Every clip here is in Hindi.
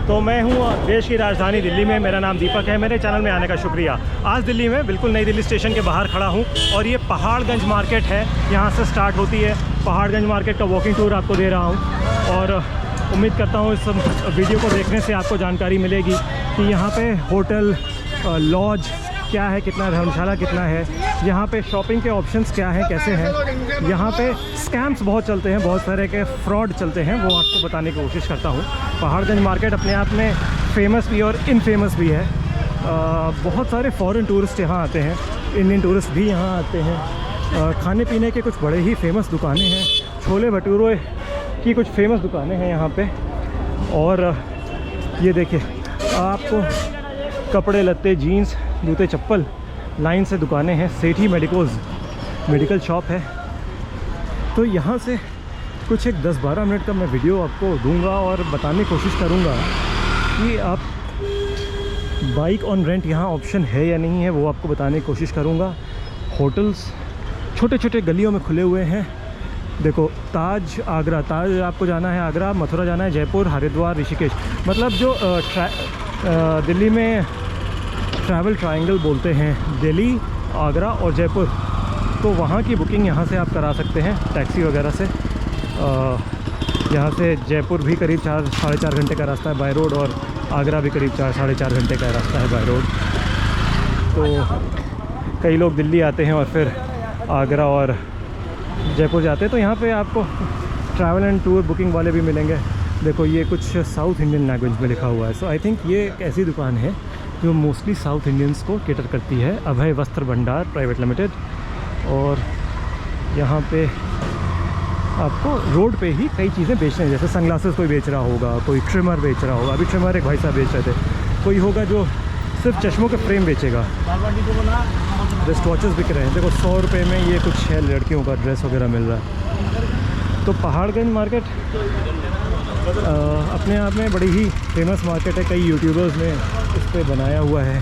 तो मैं हूँ देश की राजधानी दिल्ली में। मेरा नाम दीपक है। मेरे चैनल में आने का शुक्रिया। आज दिल्ली में बिल्कुल नई दिल्ली स्टेशन के बाहर खड़ा हूँ और ये पहाड़गंज मार्केट है, यहाँ से स्टार्ट होती है। पहाड़गंज मार्केट का वॉकिंग टूर आपको दे रहा हूँ और उम्मीद करता हूँ इस वीडियो को देखने से आपको जानकारी मिलेगी कि यहाँ पे होटल, लॉज क्या है, कितना, धर्मशाला कितना है, यहाँ पे शॉपिंग के ऑप्शंस क्या हैं, कैसे हैं। यहाँ पे स्कैम्स बहुत चलते हैं, बहुत सारे के फ्रॉड चलते हैं, वो आपको बताने की कोशिश करता हूँ। पहाड़गंज मार्केट अपने आप में फेमस भी और इनफेमस भी है। बहुत सारे फॉरेन टूरिस्ट यहाँ आते हैं, इंडियन टूरिस्ट भी यहाँ आते हैं। खाने पीने के कुछ बड़े ही फेमस दुकानें हैं, छोले भटूरे की कुछ फेमस दुकानें हैं यहाँ पे। और ये देखिए, आपको कपड़े लत्ते, जीन्स, जूते, चप्पल, लाइन से दुकानें हैं। सेठी मेडिकल शॉप है। तो यहाँ से कुछ एक 10-12 मिनट का मैं वीडियो आपको दूंगा और बताने की कोशिश करूँगा कि आप बाइक ऑन रेंट यहाँ ऑप्शन है या नहीं है, वो आपको बताने की कोशिश करूँगा। होटल्स छोटे छोटे गलियों में खुले हुए हैं। देखो, ताज आगरा, ताज आपको जाना है आगरा, मथुरा जाना है जयपुर, हरिद्वार, ऋषिकेश, मतलब जो दिल्ली में ट्रैवल ट्रायंगल बोलते हैं, दिल्ली, आगरा और जयपुर, तो वहाँ की बुकिंग यहाँ से आप करा सकते हैं टैक्सी वगैरह से। यहाँ से जयपुर भी करीब 4-4.5 घंटे का रास्ता है बाय रोड और आगरा भी करीब 4-4.5 घंटे का रास्ता है बाय रोड। तो कई लोग दिल्ली आते हैं और फिर आगरा और जयपुर जाते हैं। तो यहाँ पे आपको ट्रैवल एंड टूर बुकिंग वाले भी मिलेंगे। देखो, ये कुछ साउथ इंडियन लैंग्वेज में लिखा हुआ है। सो आई थिंक ये एक ऐसी दुकान है जो मोस्टली साउथ इंडियंस को केटर करती है। अभय वस्त्र भंडार प्राइवेट लिमिटेड। और यहाँ पे आपको रोड पे ही कई चीज़ें बेचने हैं, जैसे सनग्लासेस कोई बेच रहा होगा, कोई ट्रिमर बेच रहा होगा। अभी ट्रिमर एक भाई साहब बेच रहे थे। कोई होगा जो सिर्फ चश्मों के फ्रेम बेचेगा। रिस्ट वॉचेस बिक रहे हैं। देखो, 100 रुपये में ये कुछ है, लड़कियों का ड्रेस वगैरह मिल रहा है। तो पहाड़गंज मार्केट अपने आप में बड़ी ही फेमस मार्केट है। कई यूट्यूबर्स ने इस पर बनाया हुआ है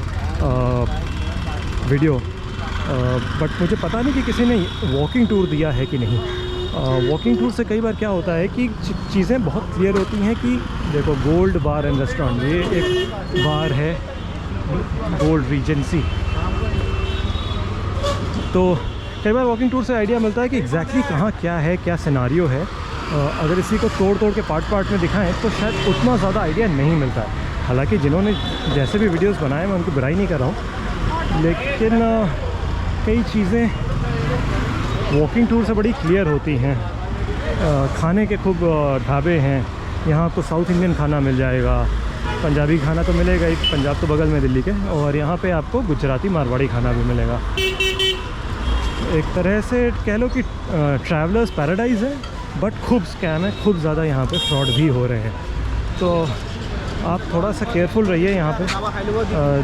वीडियो, बट मुझे पता नहीं कि किसी ने वॉकिंग टूर दिया है कि नहीं। वॉकिंग टूर से कई बार क्या होता है कि चीज़ें बहुत क्लियर होती हैं कि देखो, गोल्ड बार एंड रेस्टोरेंट, ये एक बार है, गोल्ड रीजेंसी। तो कई बार वॉकिंग टूर से आइडिया मिलता है कि एग्जैक्टली कहाँ क्या है, क्या सिनारियो है। अगर इसी को तोड़ के पार्ट में दिखाएं तो शायद उतना ज़्यादा आइडिया नहीं मिलता है। हालांकि जिन्होंने जैसे भी वीडियोस बनाए, मैं उनकी बुराई नहीं कर रहा हूँ, लेकिन कई चीज़ें वॉकिंग टूर से बड़ी क्लियर होती हैं। खाने के खूब ढाबे हैं यहाँ, आपको साउथ इंडियन खाना मिल जाएगा, पंजाबी खाना तो मिलेगा ही, पंजाब तो बगल में दिल्ली के, और यहाँ पे आपको गुजराती मारवाड़ी खाना भी मिलेगा। एक तरह से कह लो कि ट्रैवलर्स पैराडाइज़ है, बट खूब स्कैम है, खूब ज़्यादा यहाँ पे फ्रॉड भी हो रहे हैं। तो आप थोड़ा सा केयरफुल रहिए यहाँ पे।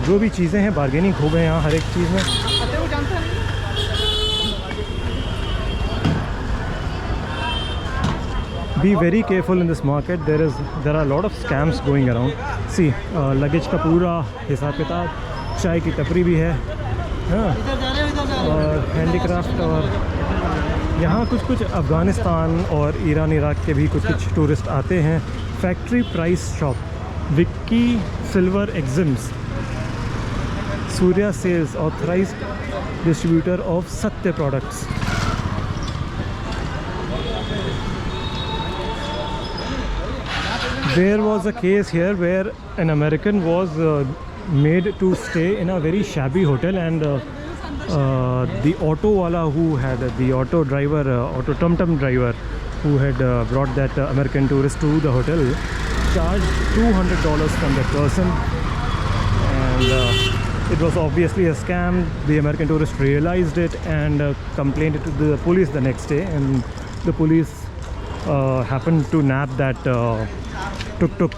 जो भी चीज़ें हैं, बार्गेनिंग खूब है यहाँ हर एक चीज़ में। Be very careful in this market. There are lot of scams going around. See, luggage का पूरा हिसाब किताब, चाय की टपरी भी है, हाँ, और हैंडीक्राफ्ट। और यहाँ कुछ अफ़गानिस्तान और ईरान, इराक के भी कुछ टूरिस्ट आते हैं। Factory price shop, Vicky silver exims, Surya sales, authorised distributor of Satya products. There was a case here where an American was made to stay in a very shabby hotel, and the auto wala who had, the auto driver, auto tum-tum driver who had brought that American tourist to the hotel, charged $200 from that person, and it was obviously a scam. The American tourist realized it and complained to the police the next day, and the police happened to nab that tuk-tuk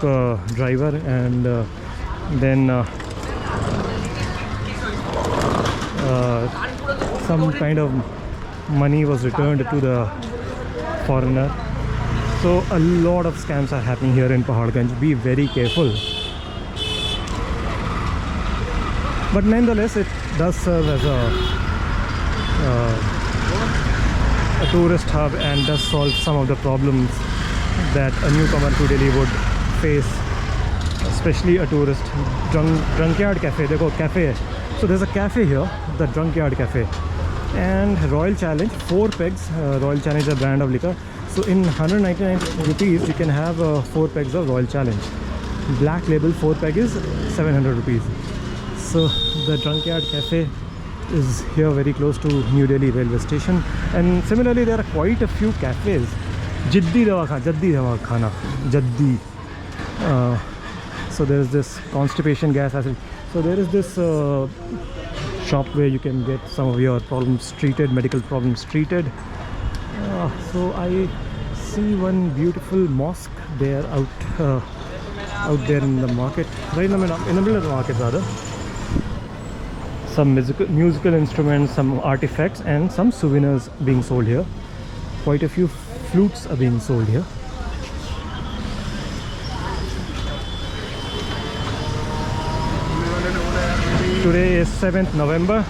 driver, and then some kind of money was returned to the foreigner. So a lot of scams are happening here in Paharganj. Be very careful. But nonetheless, it does serve as a tourist hub and does solve some of the problems that a newcomer to Delhi would face especially a tourist. Drunkyard Cafe, देखो cafe है. So there's a cafe here, the Drunkyard Cafe. And Royal Challenge, 4 pegs. Royal Challenge is a brand of liquor. So in 199 rupees, you can have 4 pegs of Royal Challenge. Black label 4 peg is 700 rupees. So the Drunkyard Cafe is here very close to New Delhi railway station. And similarly, there are quite a few cafes. Jaddi dawa khana, Jaddi. So there is this constipation gas acid. So there is this shop where you can get some of your problems treated, medical problems treated. So I see one beautiful mosque there out there in the market, right in the middle of the market rather. Some musical instruments, some artifacts, and some souvenirs being sold here. Quite a few flutes are being sold here. Today is 7th November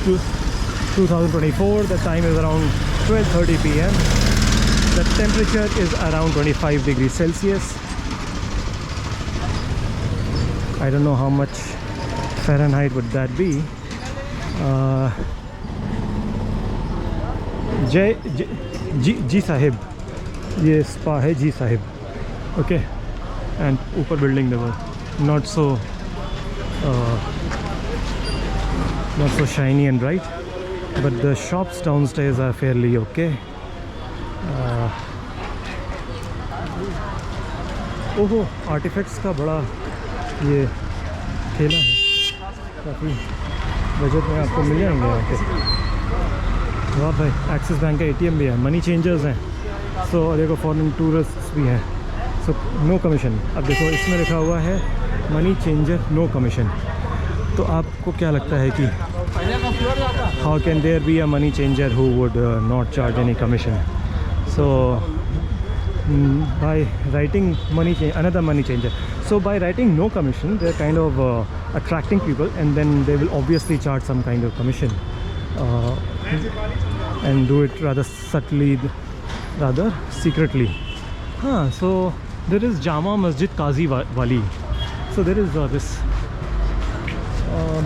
2024. The time is around 12:30 p.m. The temperature is around 25 degrees Celsius. I don't know how much Fahrenheit would that be. जी साहिब, ये स्पा है जी साहिब. Okay, and ऊपर building देखो, not so shiny and bright, but the shops downstairs are fairly okay. ओहो, आर्टिफैक्ट्स का बड़ा ये ठेला है, काफ़ी बजट में आपको मिल जाएंगे यहाँ पे. वाह भाई, एक्सिस बैंक का ATM भी है, मनी चेंजर्स हैं. सो देखो फॉरेन टूरिस्ट्स भी हैं. So no commission. अब देखो इसमें लिखा हुआ है मनी चेंजर नो कमीशन. तो आपको क्या लगता है कि how can there be a money changer who would not charge any commission? So by writing another money changer, so by writing no commission, they're kind of attracting people, and then they will obviously charge some kind of commission, and do it rather subtly, rather secretly. So there is Jama Masjid Qazi Wali. So there is this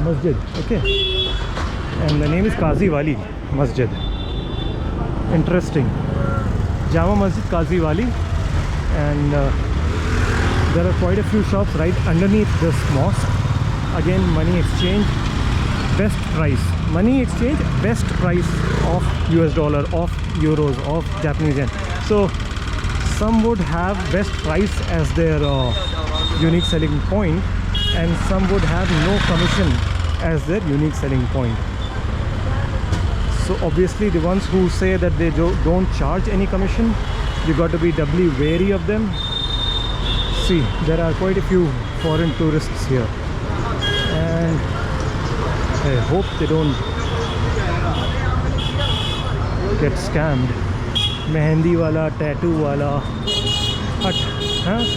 masjid, okay, and the name is Qazi Wali Masjid. Interesting. Jama Masjid Qazi Wali, and there are quite a few shops right underneath this mosque. Again, money exchange, best price. Money exchange, best price of US dollar, of euros, of Japanese yen. So some would have best price as their unique selling point, and some would have no commission as their unique selling point. So obviously the ones who say that they don't charge any commission, you got to be doubly wary of them. See, there are quite a few foreign tourists here, and I hope they don't get scammed. Mehendi wala, tattoo wala, hut,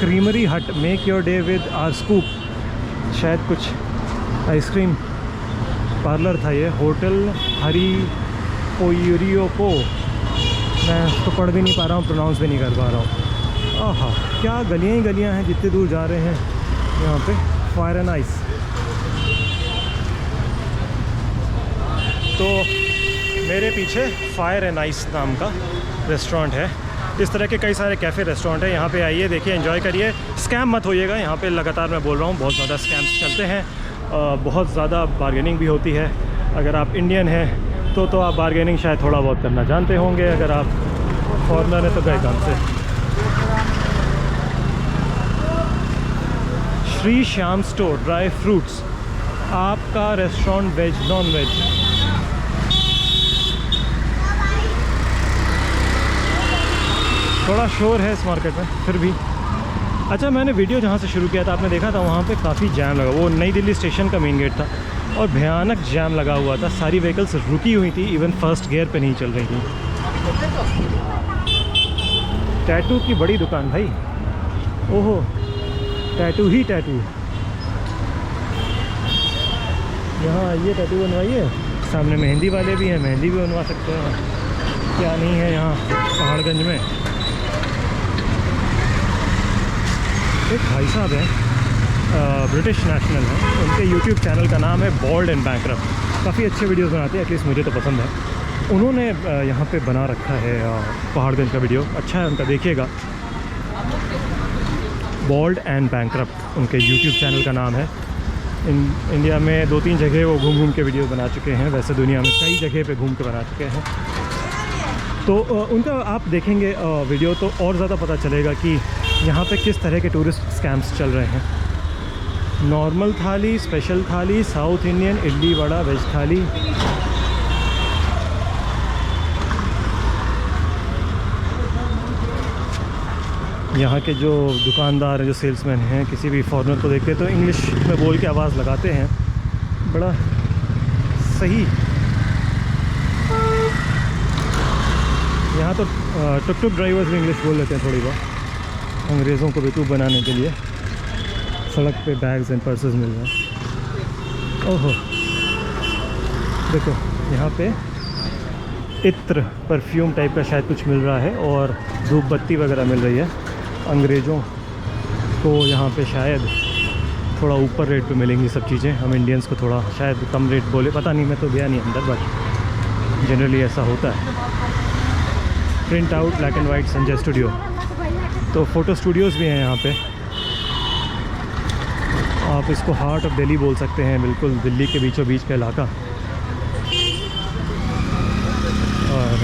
creamery hut, make your day with our scoop. शायद कुछ आइसक्रीम पार्लर था ये. होटल हरी पोयोरियोपो, मैं उसको पढ़ भी नहीं पा रहा हूँ, प्रोनाउंस भी नहीं कर पा रहा हूँ. आहा, क्या गलियाँ ही गलियाँ हैं जितने दूर जा रहे हैं यहाँ पे. Fire and ice. तो मेरे पीछे फायर एंड आइस नाम का रेस्टोरेंट है. इस तरह के कई सारे कैफ़े रेस्टोरेंट हैं. यहाँ पे आइए, देखिए, एंजॉय करिए. स्कैम मत होइएगा. यहाँ पे लगातार मैं बोल रहा हूँ, बहुत ज़्यादा स्कैम्स चलते हैं. बहुत ज़्यादा बार्गेनिंग भी होती है. अगर आप इंडियन हैं तो आप बार्गेनिंग शायद थोड़ा बहुत करना जानते होंगे. अगर आप फॉरेनर हैं तो गए काम से. Shri Shyam store dry fruits, आपका रेस्टोरेंट वेज नॉन वेज. थोड़ा शोर है इस मार्केट में फिर भी. अच्छा, मैंने वीडियो जहाँ से शुरू किया था, आपने देखा था वहाँ पे काफ़ी जैम लगा. वो नई दिल्ली स्टेशन का मेन गेट था और भयानक जैम लगा हुआ था. सारी व्हीकल्स रुकी हुई थी, इवन फर्स्ट गियर पे नहीं चल रही थी. टैटू की बड़ी दुकान भाई. ओहो, टैटू ही टैटू. यहाँ आइए, टैटू बनवाइए. सामने मेहंदी वाले भी हैं, मेहंदी भी बनवा सकते हैं. क्या नहीं है यहाँ पहाड़गंज में. एक भाई साहब हैं, ब्रिटिश नेशनल हैं, उनके यूट्यूब चैनल का नाम है बोल्ड एंड बैंकरप्ट। काफ़ी अच्छे वीडियोस बनाते हैं, एटलीस्ट मुझे तो पसंद है। उन्होंने यहाँ पे बना रखा है पहाड़गंज का वीडियो, अच्छा है उनका, देखिएगा। बोल्ड एंड बैंकरप्ट उनके यूट्यूब चैनल का नाम है। इंडिया में 2-3 जगह वो घूम के वीडियो बना चुके हैं, वैसे दुनिया में कई जगह पे घूम के बना चुके हैं। तो उनका आप देखेंगे वीडियो तो और ज़्यादा पता चलेगा कि यहाँ पे किस तरह के टूरिस्ट स्कैम्स चल रहे हैं। Normal thali, special thali, South Indian, idli vada, veg thali. यहाँ के जो दुकानदार हैं, जो सेल्समैन हैं, किसी भी फॉरेनर को देखते हैं तो इंग्लिश में बोल के आवाज़ लगाते हैं, बड़ा सही। यहाँ तो टुक टुक ड्राइवर्स भी इंग्लिश बोल लेते हैं थोड़ी बहुत, अंग्रेज़ों को बेवकूफ़ बनाने के लिए। सड़क पे बैग्स एंड पर्सेस मिल रहे हैं। ओहो, देखो यहाँ पे इत्र, परफ्यूम टाइप का शायद कुछ मिल रहा है, और धूप बत्ती वगैरह मिल रही है। अंग्रेज़ों को यहाँ पे शायद थोड़ा ऊपर रेट पे मिलेंगी सब चीज़ें, हम इंडियंस को थोड़ा शायद कम रेट बोले, पता नहीं, मैं तो गया नहीं अंदर, बट जनरली ऐसा होता है। Print out, black and white, Sanjay studio. तो फ़ोटो स्टूडियोज़ भी हैं यहाँ पे। आप इसको हार्ट ऑफ दिल्ली बोल सकते हैं, बिल्कुल दिल्ली के बीचों बीच का इलाका। और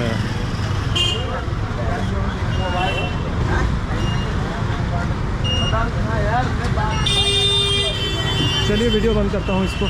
चलिए वीडियो बंद करता हूँ इसको।